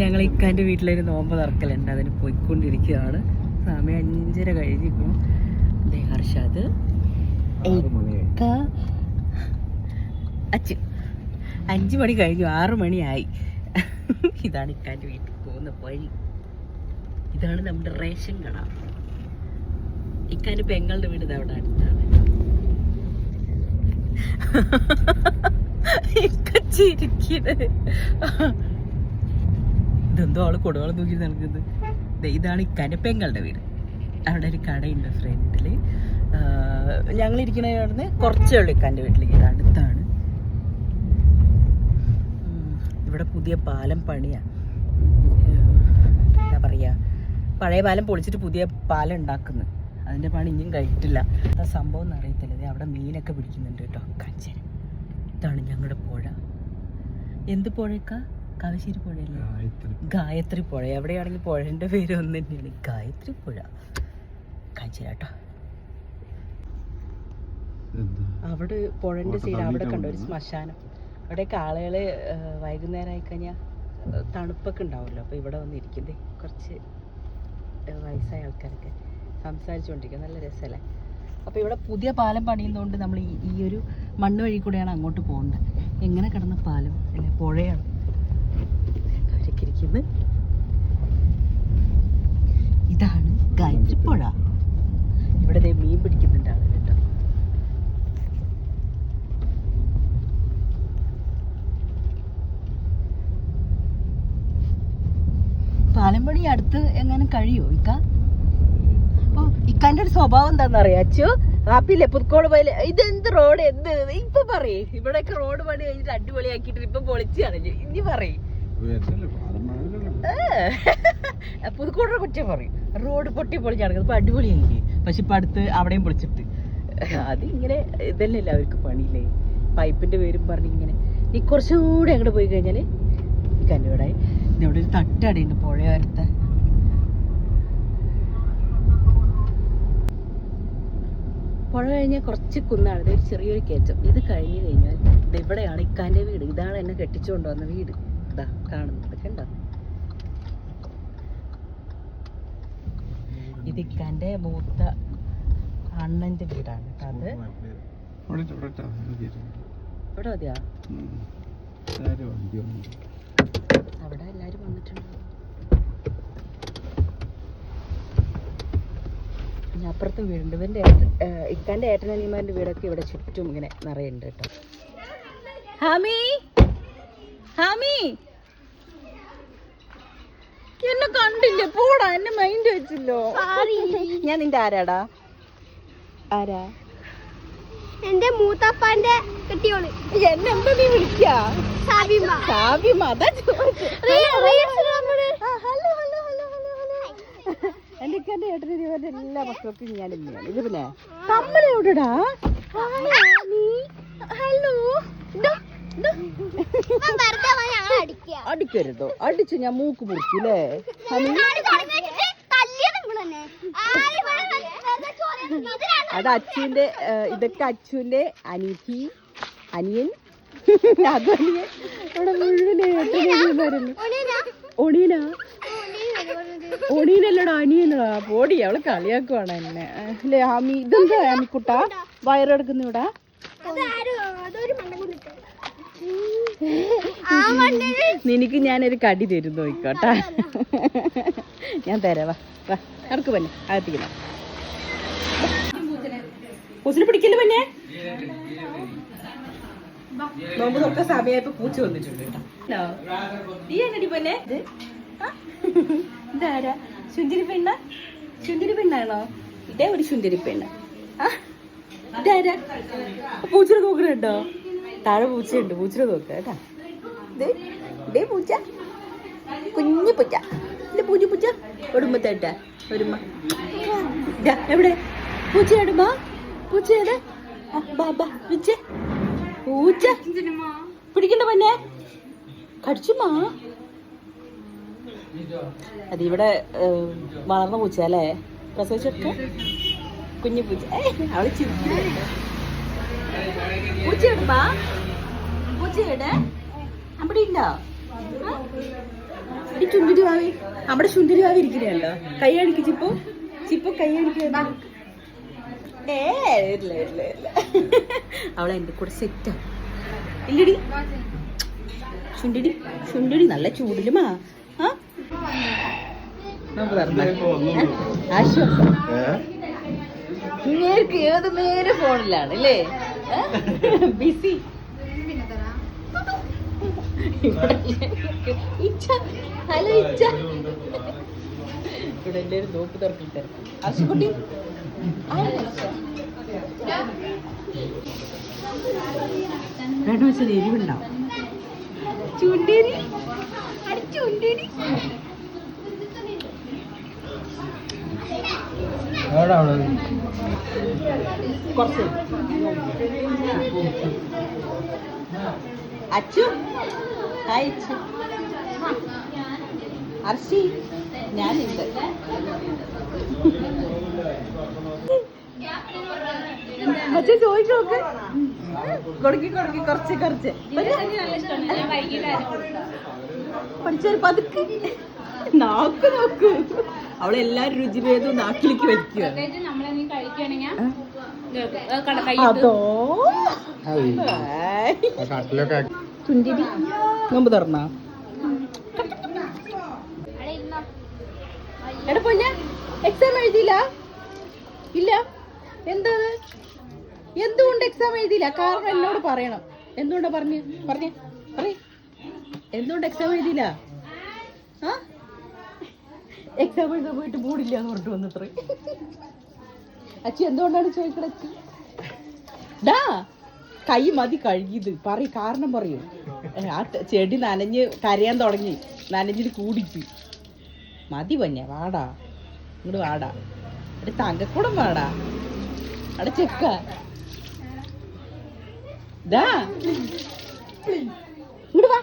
ഞങ്ങൾ ഇക്കാൻ്റെ വീട്ടിലൊരു നോമ്പ് തുറക്കലുണ്ട്, അതിന് പോയിക്കൊണ്ടിരിക്കുകയാണ്. സമയം 5:30 കഴിഞ്ഞിരിക്കും. ഹർഷാദ് അച്ഛൻ 5 മണി കഴിഞ്ഞു, 6 മണിയായി. ഇതാണ് ഇക്കാൻ്റെ വീട്ടിൽ പോകുന്ന വഴി. ഇതാണ് നമ്മുടെ റേഷൻ കട. ഇക്കാൻ്റെ പെങ്ങളുടെ വീട് അവിടെ അടുത്താണ്. ഇതെന്തോ അവള് കൊടുവളം തൂക്കി നൽകുന്നത്. ഇതാണ് ഇക്കാൻ്റെ പെങ്ങളുടെ വീട്. അവിടെ ഒരു കടയുണ്ട് ഫ്രണ്ടില്. ഞങ്ങളിരിക്കണവിടുന്ന് കുറച്ചേ ഉള്ളൂ ഇക്കാൻ്റെ വീട്ടിലേക്ക്, അടുത്താണ്. ഇവിടെ പുതിയ പാലം പണിയാ. എന്താ പറയാ, പഴയ പാലം പൊളിച്ചിട്ട് പുതിയ പാലം ഉണ്ടാക്കുന്നു. അതിൻ്റെ പണി ഇനിയും കഴിഞ്ഞിട്ടില്ല. ആ സംഭവം ഒന്നും അറിയത്തില്ല. അവിടെ മീനൊക്കെ പിടിക്കുന്നുണ്ട് കേട്ടോ. കാഞ്ചന. ഇതാണ് ഞങ്ങളുടെ പുഴ. എന്ത് പുഴക്കാ? കാവശ്ശേരി പുഴയല്ലേ? ഗായത്രി പുഴ. എവിടെയാണെങ്കിൽ പുഴേൻ്റെ പേര് ഒന്ന് തന്നെയാണ്, ഗായത്രി പുഴ. കാഞ്ചന കേട്ടോ. അവിടെ പുഴൻ്റെ സൈഡ് അവിടെ കണ്ടോ ഒരു ശ്മശാനം. അവിടെയൊക്കെ ആളുകൾ വൈകുന്നേരം ആയിക്കഴിഞ്ഞാൽ തണുപ്പൊക്കെ ഉണ്ടാവുമല്ലോ, അപ്പോൾ ഇവിടെ വന്നിരിക്കുന്നത് കുറച്ച് വയസ്സായ ആൾക്കാരൊക്കെ സംസാരിച്ചുകൊണ്ടിരിക്കുക. നല്ല രസമല്ലേ? അപ്പോൾ ഇവിടെ പുതിയ പാലം പണിയുന്നതുകൊണ്ട് നമ്മൾ ഈ ഒരു മണ്ണ് വഴി കൂടെയാണ് അങ്ങോട്ട് പോകുന്നത്. എങ്ങനെ കിടന്ന പാലം അല്ലേ, പുഴയാണ് അവരൊക്കെ ഇരിക്കുന്നത്. ഇതാണ് ഗായത്രി പുഴ. ഇവിടെ മീൻ പിടിക്കുന്നുണ്ട് ആള് കേട്ടോ. പാലം പണി അടുത്ത് എങ്ങനെ കഴിയോ ഇക്ക? ഓ, ഇക്കാൻ്റെ ഒരു സ്വഭാവം എന്താണെന്നറിയാം അച്ചു? ആപ്പില്ലേ പുതുക്കോട് പോയാല് ഇതെന്ത് റോഡ്, എന്ത് ഇപ്പൊ പറയേ. ഇവിടെയൊക്കെ റോഡ് പണി കഴിഞ്ഞിട്ട് അടിപൊളിയാക്കിട്ട് ഇപ്പൊ പൊളിച്ചാണ്. ഇനി പറയും പുതുക്കോടിനെ കുറ്റം പറയും. റോഡ് പൊട്ടി പൊളിച്ചാണ് ഇപ്പൊ അടിപൊളിയാക്കി. പക്ഷെ ഇപ്പൊ അടുത്ത് അവിടെയും പൊളിച്ചിട്ട് അതിങ്ങനെ ഇതല്ലേ അവർക്ക് പണിയില്ലേ. പൈപ്പിന്റെ പേരും പറഞ്ഞിങ്ങനെ. നീ കുറച്ചും കൂടി അങ്ങോട്ട് പോയി കഴിഞ്ഞാല് ഇക്കാൻ്റെ ഇവിടെ ഇവിടെ ഒരു തട്ടടയുണ്ട് പുഴയോരത്തെ. പുഴ കഴിഞ്ഞാൽ കുറച്ച് കുന്നാണ്. ഇത് ചെറിയൊരു കയറ്റം. ഇത് കഴിഞ്ഞ് കഴിഞ്ഞാൽ ഇത് ഇവിടെയാണ് ഇക്കാൻ്റെ വീട്. ഇതാണ് എന്നെ കെട്ടിച്ചു കൊണ്ടുവന്ന വീട്. ഇതാ കാണുന്നത് കണ്ടോ? ഇത് ഇക്കാൻ്റെ മൂത്ത അണ്ണൻ്റെ വീടാണ്. അത് ഇവിടെ മതിയാ? അവിടെ എല്ലാരും വന്നിട്ടുണ്ട്. അപ്പുറത്തും വീടുണ്ട്. ഇവൻ്റെ ഇക്കാൻ്റെ ഏട്ടനനിയന്മാരുടെ വീടൊക്കെ ഇവിടെ ചുറ്റും ഇങ്ങനെ നിറയുണ്ട് കേട്ടോ. ഹാമി, ഹാമി എന്നെ കണ്ടില്ലേ? പോടാ, എന്നെ മൈൻഡ് വെച്ചില്ലോ. ഞാൻ നിന്റെ ആരാടാ? ആരാ? എന്റെ മൂത്തപ്പാന്റെ കെട്ടിയോള്. എന്നെ എന്താ നീ വിളിക്കാ? എന്റെ ഇക്കാന്റെ ഏട്ടൻ്റെ എല്ലാ മക്കൾക്കും ഞാൻ ഇങ്ങനെയാണ്. ഇത് പിന്നെ തമ്മലെവിടെടാ? ഹലോ, അടിക്കരുതോ? അടിച്ച് ഞാൻ മൂക്ക് മുറിക്കൂലേ? അത് അച്ചുവിന്റെ, ഇതൊക്കെ അച്ചുവിന്റെ അനിയത്തി, അനിയൻ. അത് അനിയൻ. ഇവിടെ മുഴുവൻ വരുന്നു. ഒണീനാ? ഒണീനല്ലടാ, അനിയനടാ. പോടി, അവള് കളിയാക്കുവാണ് എന്നെ അല്ലേ? ഹാമി, ഇതെന്താ ഹാമിക്കുട്ടാ വയറെടുക്കുന്ന ഇവിടെ? നിനക്ക് ഞാനൊരു കടി തരും നോക്കോട്ടാ. ഞാൻ തരാം. വാ നടക്ക് പന്നെ, അകത്തിക്കണം. പൂച്ചിനെ പിടിക്കല് പന്നെ. നോമ്പ് തുറക്ക സമയമായപ്പോ പൂച്ച വന്നിട്ടുണ്ട് കേട്ടോ. നീ എന്നടി പന്നെ? ഇതാരാ? സുന്ദരി പെണ്ണ? സുന്ദരി പെണ്ണാണോ? ഇതേ ഒരു സുന്ദരി പെണ്ണ്. ഇതാരാ? പൂച്ചിനെ നോക്കണുണ്ടോ? താഴെ പൂച്ചയുണ്ട്, പൂച്ചിനെ നോക്ക കേട്ടാ. ഇതേ പൂച്ച, കുഞ്ഞു പൂച്ച. ഇല്ല പൂച്ച, പൂച്ച ഒരുമ്പത്തേട്ടാ ഒരുമ്മ. എവിടെ പൂച്ചയുടെ? ബാ പൂച്ചയുടെ ബാബാ പൂച്ച. പൂച്ച പിടിക്കണ്ട പന്നെ, കടിച്ചുമാ. അതിവിടെ വളർന്ന പൂച്ച അല്ലേ? പ്രസവിച്ചൊക്കെ കുഞ്ഞു പൂച്ച. അവള് ചിരിക്കുന്നുണ്ട്. പൂച്ചയുടെ ബാ, പൂച്ചയുടെ അവിടെ ഉണ്ടോ? ഈ ചുണ്ടിരി ഭാവി നമ്മുടെ ചുണ്ടിരി ഭാവി ഇരിക്കുന്നുണ്ടോ? കൈ അടിക്ക് ചിപ്പു, ചിപ്പു കൈ അടിക്കുക. ഇല്ല ഇല്ല ഇല്ല, അവളെ എന്റെ കൂടെ സെറ്റാ ഇല്ലടി. ചുണ്ടിടി ചുണ്ടിടി നല്ല ചൂടിലുമാ. ആശ്വാസം. നേർക്ക് ഏത് നേരെ ഫോണിലാണ് അല്ലേ? ബിസി. ഹലോ ഇച്ച. ഇവിടെ എല്ലാവരും നോക്ക് തുറക്കിട്ട്. അർശക്കുട്ടി രണ്ടു വെച്ചാൽ എരിവുണ്ടാവും. ചുണ്ടേരി ചുണ്ടേരി കുറച്ച് അച്ചു. ഹായ് അച്ചു. അർഷി ഞാനുണ്ട്. അച്ഛ ചോദിച്ചോക്ക്. കൊടുക്കി കൊടുക്കി കുറച്ച് കുറച്ച് പഠിച്ചൊരു പതുക്കെ നാക്ക് നോക്ക്. അവളെല്ലാരും രുചിഭേദവും നാക്കിലേക്ക് വെക്കുക. അതോ ചുണ്ടിരി നോമ്പ് തുറന്നാ? എടാ പൊന്ന എക്സാം എഴുതിയില്ല? ഇല്ല. എന്താ എന്തുകൊണ്ട് എക്സാം എഴുതിയില്ല? കാരണം എന്നോട് പറയണം. എന്തുകൊണ്ടാ പറഞ്ഞേ? എന്തുകൊണ്ട് എക്സാം എഴുതിയില്ല? എക്സാം എഴുതാൻ പോയിട്ട് മൂടില്ല എന്ന് പറഞ്ഞിട്ട് വന്നത്രേ. അച്ഛൻ എന്തുകൊണ്ടാണ് ചോദിക്കണത്? ഡാ കൈ മതി കഴുകിയത് പറയും, കാരണം പറയൂ. ആ ചെടി നനഞ്ഞ് കരയാൻ തുടങ്ങി, നനഞ്ഞിട്ട് കൂടിക്ക്. മതി പഞ്ഞ വാടാ, ഇങ്ങോട്ട് വാടാ. അവിടെ തങ്കക്കൂടം വാടാ, അവിടെ ചെക്ക. ദാ ഇങ്ങോട്ട് വാ.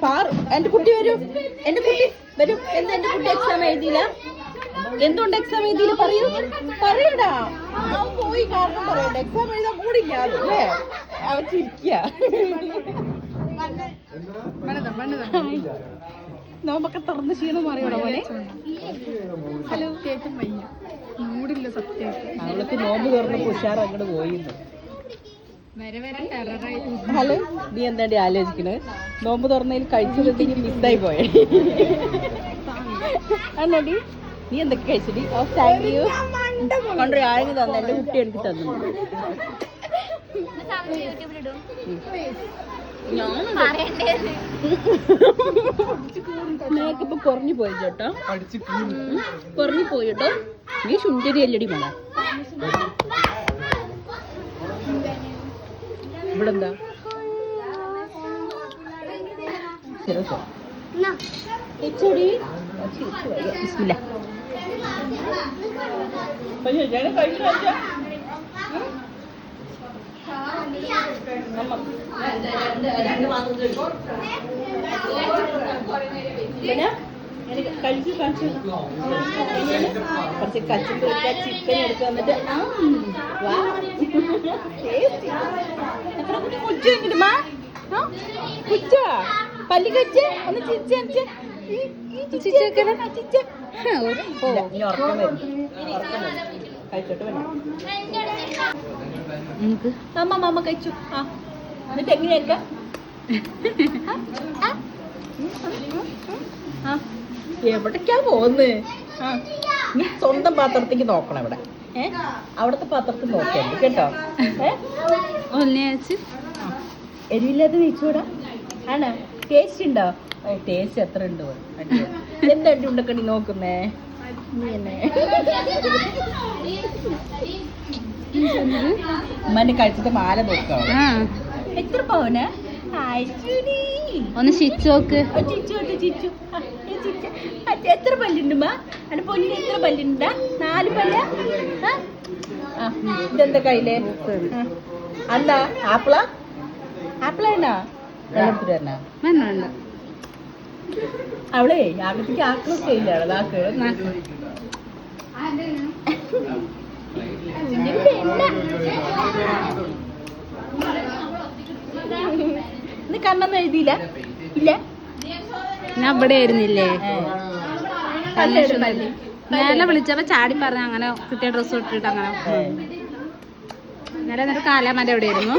പാറു എന്റെ കുട്ടി വരും, എന്റെ കുട്ടി വരും. എന്താ എന്റെ കുട്ടി എക്സാം എഴുതിയില്ല? എന്തുകൊണ്ട് എക്സാം എഴുതിയില്ല പറയൂ, പറയടാ. അവൻ പോയി കാരണം പറയണ്ട. എക്സാം എഴുതാൻ കൂടില്ല അല്ലേ? അവൻ ചിരിക്ക. നോമ്പൊക്കെ തുറന്ന് ക്ഷീണം മാറിയോടാ മോനെ? ഹലോ കേട്ടും വയ്യ, മൂടില്ല സത്യം. അവൾക്ക് നോമ്പ് തുറന്നപ്പോ ഉഷാർ അങ്ങോട്ട് പോയിരുന്നു. ഹലോ നീ എന്താണ്ടി ആലോചിക്കണേ? നോമ്പ് തുറന്നതിൽ കഴിച്ചതെന്തെങ്കിലും മിസ്സായി പോയേ? അന്നടി നീ എന്തൊക്കെ കഴിച്ചടി? ഓ താങ്ക് യു. കൊണ്ടൊരു ആഴങ്ങി തന്നെ എന്റെ കുട്ടി എനിക്ക് തന്നു. മേക്കപ്പ് കുറഞ്ഞു പോയി ചേട്ടാ, കുറഞ്ഞു പോയി കേട്ടോ. നീ ശുണ്ടരി അല്ലടി മോളെ. ഇവിടെ എന്താ കഴിച്ചു കഴിച്ചു കുറച്ച് കച്ചിട്ട് വെച്ചാൽ ചിക്കൻ എടുത്ത് വന്നിട്ട് പല്ലി കച്ച് ഒന്ന് ചിരിച്ച് കഴിച്ചോട്ട് അമ്മ കഴിച്ചു. ആ എന്നിട്ട് എങ്ങനെയൊക്കെ എവിടേക്കാ പോകുന്നത്? നീ സ്വന്തം പാത്രത്തേക്ക് നോക്കണം. ഇവിടെ അവിടത്തെ പാത്രത്തിൽ നോക്കരുത് കേട്ടോ. എരിവില്ലാത്ത നെയ്ച്ചോടാ ആണോ? ടേസ്റ്റ് ഉണ്ടോ? ടേസ്റ്റ് എത്ര ഉണ്ട്? എന്താ അടി ഉണ്ടക്കണി നോക്കുന്നേ? ഉമ്മന്റെ കഴിച്ചിട്ട് മാല നോക്കാം. എത്ര പവന? ഒന്ന് ചിച്ചു നോക്ക്. ചിച്ചു എത്ര പല്ലുണ്ടുമ്മ? എന്റെ പൊന്നിന് എത്ര പല്ലുണ്ടാ? 4 പല്ല. ഇതെന്താ കയ്യില്? എന്താ ആപ്പിളാ? ആപ്പിളാണോ? അവളെ അകത്തേക്ക് ആക്കളൊക്കെ ഇല്ല. ആക്ക് നീ കണ്ണൊന്നും എഴുതിയില്ല? ഇല്ല, ഞാൻ ഇവിടെ ആയിരുന്നില്ലേ നേരെ വിളിച്ചപ്പോ ചാടി പറഞ്ഞ അങ്ങനെ കിട്ടിയ ഡ്രസ്സ് ഇട്ടിട്ട് അങ്ങനെ നേരെ എന്നിട്ട് കാലാമന്റെ എവിടെ ആയിരുന്നു.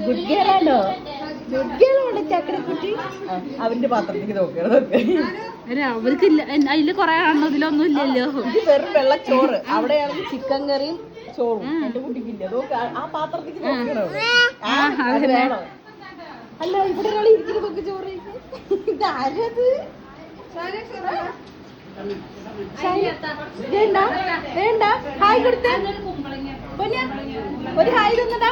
ഗുഡ് ഗേളാണോ? ഗുഡ് ഗേളാണ് ചക്കരക്കുട്ടി. അവന്റെ പാത്രത്തിലേക്ക് നോക്കണം. അവർക്ക് അതില് കൊറേ കാണുന്നു, ഇതിലൊന്നും ഇല്ലല്ലോ. ഇത് വെറും വെള്ളച്ചോറ്, അവിടെയാണെങ്കിൽ ചിക്കൻ കറിയും ചോറും. എന്റെ കുട്ടിക്കില്ല. ആ പാത്രത്തിലേക്ക് നോക്കണം. അല്ല, ഇവിടെ ഒരാൾ ഇരിക്കുന്നതൊക്കെ ചോറ്. ഇതാരത്? വേണ്ട, ഹായ് കൊടുത്തേ. ഒരു ഹായ് തന്നടാ.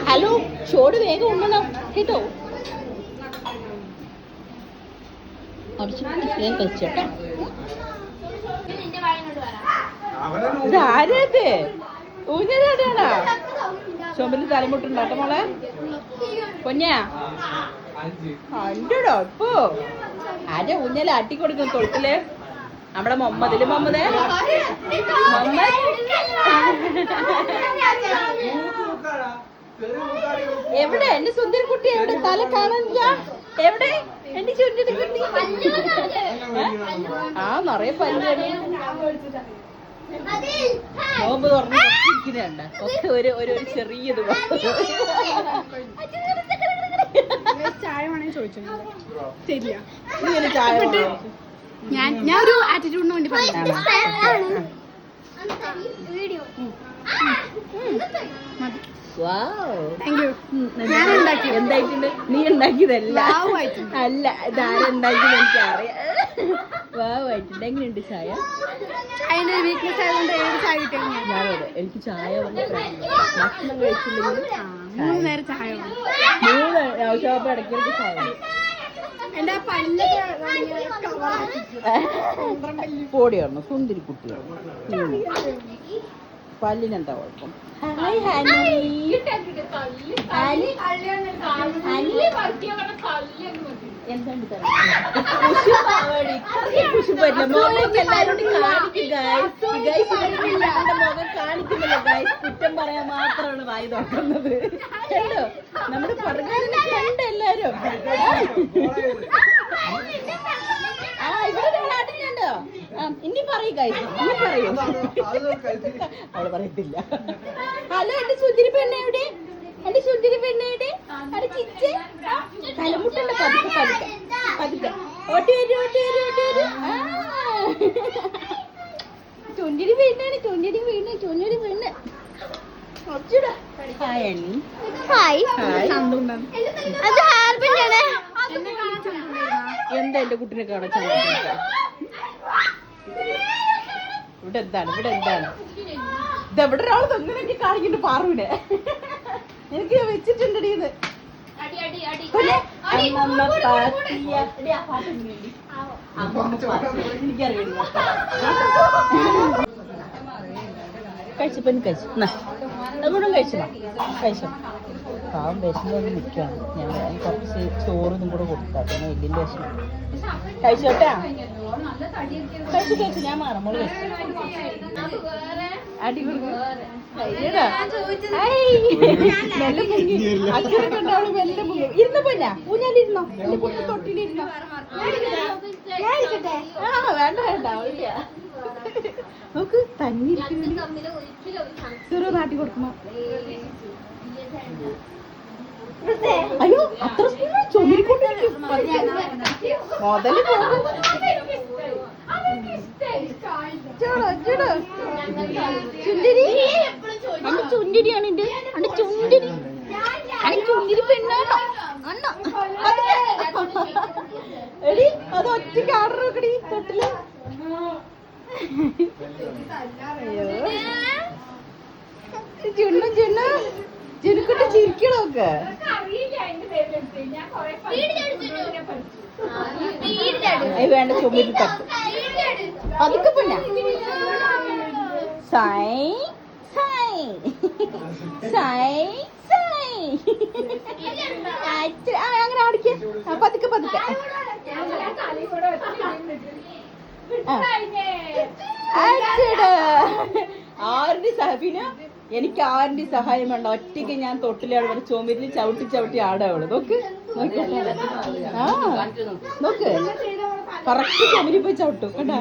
ഹലോ, ചോറ് വേഗം ഉണ്ണണം കേട്ടോ. ഞാൻ കഴിച്ചോട്ടെ. ഇതാരത്? ഊഞ്ഞാലാടാണോ? ചുമല് തലമുട്ടുണ്ടാട്ടെ മോളെ. പൊന്നാ അണ്ടോ ഇപ്പോ ആരെ ഊഞ്ഞാൽ ആട്ടിക്കൊടുക്കും തൊട്ടില്? നമ്മുടെ മൊമ്മദില്. മൊമ്മദേ എവിടെ എന്റെ സുന്ദരക്കുട്ടി? എവിടെ? തല കാണാനില്ല. എവിടെ എന്റെ സുന്ദരക്കുട്ടി? ആ, നിറയെ പല്ലാണ്. നോമ്പ് തുറന്നിരിക്കുന്നുണ്ട്. ഒക്കെ ഒരു ചെറിയത് ചായ വേണമെങ്കിൽ ചോദിച്ചു തരില്ല. ചായ ഞാൻ ഒരു ആറ്റിറ്റ്യൂഡിന് വേണ്ടി പറഞ്ഞു. ഞാൻ ഉണ്ടാക്കി. എന്തായിട്ടുണ്ട്? നീ ഉണ്ടാക്കിയതല്ല. അല്ല, ഇതാരുണ്ടാക്കിയത് എനിക്കറിയാം. വാവായിട്ടുണ്ട്. എങ്ങനെയുണ്ട് ചായ? അതിന്റെ വീക്ക്നെസ് ആയതുകൊണ്ട് ഏത് ചായ കിട്ടിയാലും ഞാനതെ. എനിക്ക് ചായ ഭക്ഷണം കഴിച്ചില്ലെങ്കിൽ 3 നേരം ചായ വേണം. 3 ആവശ്യമാകുമ്പോൾ ഇടയ്ക്കിടയ്ക്ക് ചായ. എന്റെ പല്ലൊക്കെ പൊടിയാണ് സുന്ദരി കുട്ടിയാണ്. പല്ലിനെന്താ കുഴപ്പം? Hi honey. എന്താണ് മുഖം കാണിക്കുന്നില്ല ഗൈസ്. കുറ്റം പറയാൻ മാത്രമാണ് വായി നോക്കുന്നത്. കേട്ടോ, നമ്മുടെ പറഞ്ഞാലിനെ കണ്ട എല്ലാരും. ഇവിടെ നാട്ടിലുണ്ടോ? ഇനി പറയൂ ഗൈസ്, ഇനി പറയൂ. അവള് പറയത്തില്ല. ഹലോ, എന്റെ സുന്ദരി പെണ്ണ എവിടെ? എന്റെ സുന്ദരി പെണ്ണ എവിടെ? അവിടെ ചിച്ച് തലമുട്ടുണ്ട്. പതുക്കെ പതുക്കെ പതുക്കെ ഓട്ടി വരും, ഓട്ടി വരും, ഓട്ടി വരും. ചുണ്ടിരി വീണാണ്, ചുണ്ടിരി വീണ്, ചുണ്ടിരി വീണ്. ഹായ് അനി. ഹായ്. അത് ഹാർബിനാണ്. എന്താ എന്റെ കുട്ടിനെ കാണാൻ? ഇവിടെ എന്താണ്? ഇവിടെ എന്താണ്? ഇതെവിടെ ഒരാൾ തങ്ങനെയൊക്കെ കാണിക്കുന്നുണ്ട് പാറുവിനെ. എനിക്ക് വെച്ചിട്ടുണ്ടീന്ന്. കഴിച്ചപ്പൻ കഴിച്ചു. അതുകൊണ്ടും കഴിച്ചോ? കഴിച്ചോ? പാവം വിശന്നൊന്ന് നിൽക്കുകയാണ്. ഞാൻ കുറച്ച് ചോറിനും കൂടെ കൊടുക്കാം. പിന്നെ എല്ലിൻ്റെ വിശം. കഴിച്ചോട്ടാ? കഴിച്ചു കഴിച്ചു. ഞാൻ മാറമോള് കഴിച്ചു. അടി കൊടുക്കും. മെല്ലെ മുങ്ങി. അച്ഛനെ കണ്ടവള് മെല്ലെ മുങ്ങി. ഇരുന്നോ പൊന്നാ? ഊഞ്ഞാലിരുന്നോ? എന്റെ കുട്ടി തൊട്ടിലിരുന്നോ? ആ, വേണ്ട വേണ്ട. അവളില്ല. നോക്ക് തന്നിരിക്കുന്നു. ചെറു നാട്ടി കൊടുക്കണോ? അയ്യോ, അത്ര ചൊല്ലിക്കൊണ്ടിരിക്കും. മുതല് പോകും. ചുന്തിരി, എന്റെ ചുന്തിരിയാണ്. എന്റെ ചുന്തിരി, എന്റെ ചുന്തിരി പെണ്ണാണോ? അണ്ണോ എടി, അത് ഒറ്റ ആർഡർ വെക്കടി തൊട്ടില്. ചുണ്ണു ചുണ്ണു ചുരുക്കുട്ടി ചിരിക്കണോക്ക്. വേണ്ട, ചുമരി തട്ടും. അതൊക്കെ പിന്നെ സായ് സായ് സായ് സായ്. അങ്ങനെ ആടിക്ക. പതുക്കെ പതുക്കെ. പിന്നെ എനിക്ക് ആരുടെയും സഹായം വേണ്ട, ഒറ്റയ്ക്ക് ഞാൻ തൊട്ടിലാണ് വരെ ചുമരിൽ ചവിട്ടി ചവിട്ടി ആടാവള്. നോക്ക് ആ നോക്ക് കറക്റ്റ് ചുമരിൽ പോയി ചവിട്ടും കേട്ടാ.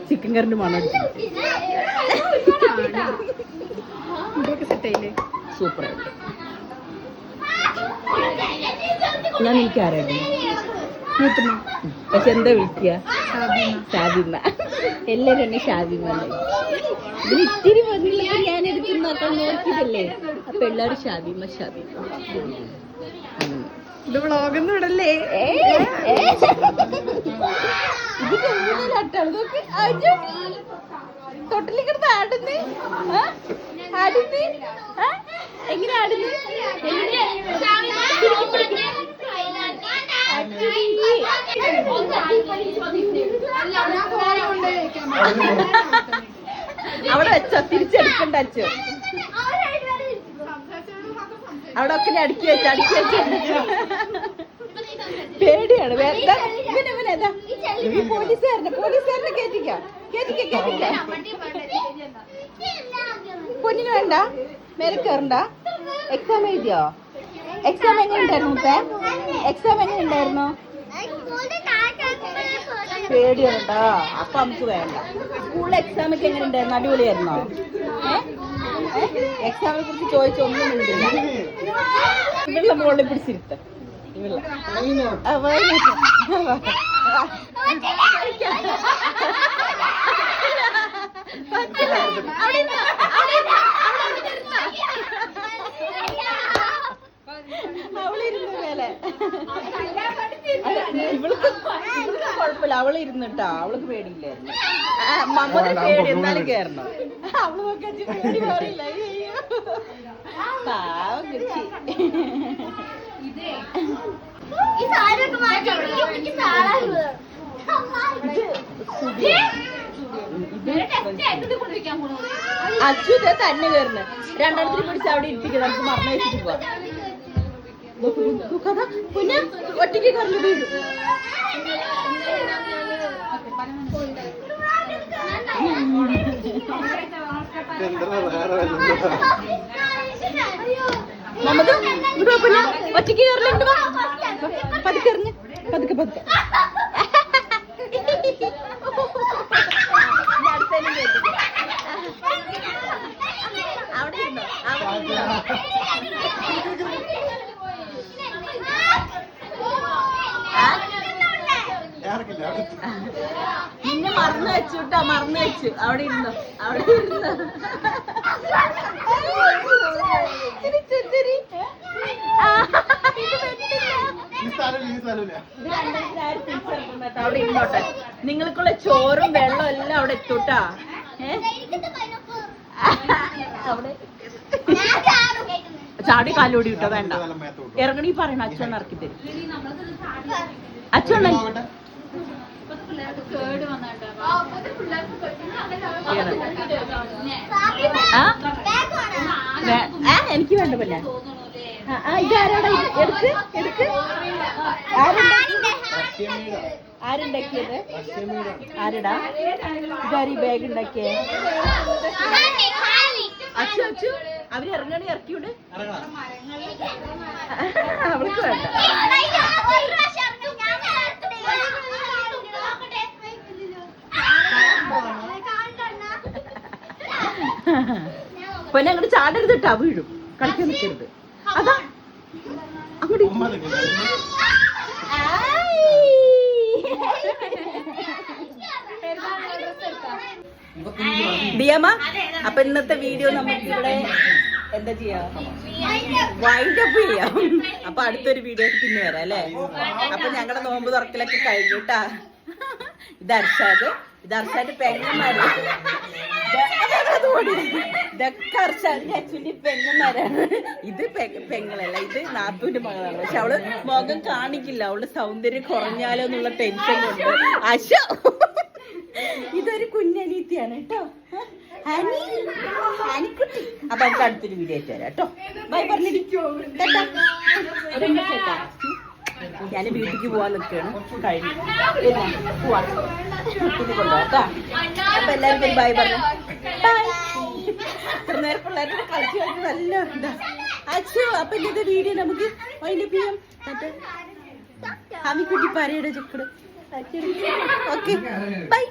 ചിക്കൻ കറിന്റെ മണം സൂപ്പർ. ഞാൻ എനിക്കറിയാം പക്ഷെ എന്താ വിളിക്കുക ഷാബിമ. എല്ലാരും എന്നെ ഷാബിമ. ഇതിന് ഇത്തിരി മതിയുള്ള ഞാൻ എടുത്ത് നോക്കാൻ നോക്കിയതല്ലേ. അപ്പൊ എല്ലാരും ഷാബിമ ഷാബിമ. ഇത് വ്ളോഗൊന്നും ഇടല്ലേ. ഇത് ാട്ടാണ് നോക്ക്. തൊട്ടിൽ കിടന്ന് ആടുന്ന് ആടുന്ന് എങ്ങനെ ആടുന്നു. അവിടെ വെച്ചോ, തിരിച്ചെടുക്കണ്ട അച്ഛോ. അവിടെ ഒക്കെ അടുക്കി വെച്ചോ, അടുക്കി വെച്ചോ. പേടിയാണ്. പോലീസുകാരനെ കേറ്റിക്കാം. പൊന്നിന് വേണ്ട, മേലെ കയറണ്ട. എക്സാം എഴുതിയോ? എക്സാം എങ്ങനെ ഉണ്ടായിരുന്നു? എക്സാം എങ്ങനെ ഉണ്ടായിരുന്നു? പേടിയുണ്ടോ? അപ്പൊ നമുക്ക് വേണ്ട. സ്കൂളിലെ എക്സാം ഒക്കെ എങ്ങനെ ഉണ്ടായിരുന്നു? അടിപൊളിയായിരുന്നോ? എക്സാമിനെ കുറിച്ച് ചോദിച്ചൊന്നും ഇല്ല. ഇവളുടെ മുകളിൽ പിടിച്ചിരുത്ത. അവളിരുന്നു മേലെ. ഇവൾക്ക് കുഴപ്പമില്ല, അവള് ഇരുന്നിട്ടാ. അവൾക്ക് പേടിയില്ലായിരുന്നു. മമ്മൂന് പേടി എന്നാലും കേറണം. അവള് നോക്കാൻ പേടി മാറിയില്ല. പാവം കുച്ചി. അച്യുത തന്നെ കയറുന്നു. രണ്ടെണ്ണത്തിന് പിടിച്ച് അവിടെ ഇരിപ്പിക്കുക. നമുക്ക് മറന്നു വെച്ചിട്ട് പോവാം. കുഞ്ഞ ഒറ്റയ്ക്ക് കറണ്ട് വീഴും. മമ്മത് ഇവിടെ പിന്നെ ഒറ്റയ്ക്ക് കയറിലുണ്ട്. പതുക്കെ എറിഞ്ഞ് പതുക്കെ പതുക്കെ. അവിടെ ഇരുന്നോ, അവിടെ ഇരുന്നോ. നിന്നെ മറന്നു വെച്ചുട്ടാ, മറന്നു വെച്ചു. അവിടെ ഇരുന്നോ, അവിടെ ഇരുന്നോ. അവിടെ ഇരുന്നോട്ടെ. നിങ്ങൾക്കുള്ള ചോറും വെള്ളം എല്ലാം അവിടെ എത്തൂട്ടാ. അവിടെ ചാടി കാലോടി വിട്ടോ. വേണ്ട, ഇറങ്ങണി പറയണ. അച്ഛൻ ഇറക്കി തരും. അച്ഛൻ എനിക്ക് വേണ്ട. പിന്നെ ഇതാരാടാ? എടുക്ക് എടുക്ക്. ആരുണ്ടാക്കിയത്? ആരടാ ഇതാരീ ബാഗ് ഉണ്ടാക്കിയേ? അച്ചു അച്ചു അവര് ഇറങ്ങണി ഇറക്കിയോട്. അവൾക്ക് വേണ്ട. പിന്നെ അങ്ങോട്ട് ചാടരുത് കേട്ടാ, വീഴും. കളിക്കാൻ നിൽക്കരുത്. അതാ അങ്ങോട്ട് ഡിയമ്മ. അപ്പൊ ഇന്നത്തെ വീഡിയോ നമുക്കിവിടെ എന്താ ചെയ്യാ, വൈൻഡ് അപ്പ് ചെയ്യാം. അപ്പൊ അടുത്തൊരു വീഡിയോ പിന്നെ വരാം അല്ലേ. അപ്പൊ ഞങ്ങളുടെ നോമ്പ് തുറക്കലൊക്കെ കഴിഞ്ഞിട്ടാ. ഇത് അർഷാദ് പെങ്ങന്മാര്. ഇതൊക്കെ അർഷാദിന്റെ ആക്ച്വലി പെങ്ങന്മാരാണ്. ഇത് പെങ്ങളല്ല, ഇത് നാത്തൂന്റെ മകളാണ്. പക്ഷെ അവള് മുഖം കാണിക്കില്ല. അവളുടെ സൗന്ദര്യം കുറഞ്ഞാലോ എന്നുള്ള ടെൻഷൻ കൊണ്ട്. അശോ ഇതൊരു കുഞ്ഞനീത്തിയാണ് കേട്ടോ. ഹനി, ഹനിക്കുട്ടി. അപ്പൊ നമുക്ക് അടുത്തൊരു വീഡിയോ ആയിട്ട് വരാം കേട്ടോ. ബൈ പറഞ്ഞിരിക്കോ. ഞാൻ വീട്ടിലേക്ക് പോവാൻ നിൽക്കുകയാണ്. കഴിഞ്ഞു പോവാ കൊണ്ടുപോകാം. അപ്പൊ എല്ലാവർക്കും ബൈ പറഞ്ഞു. ഇത്ര നേരം പിള്ളേരുടെ കളിച്ച് കളിച്ച് നല്ല ഇതാ അച്ഛോ. അപ്പൊ ഇന്നത്തെ വീഡിയോ നമുക്ക് വൈൻഡപ്പ് ചെയ്യാം. മറ്റേ ഹമിക്കുട്ടി പാരയുടെ ചക്കട്. Okay bye.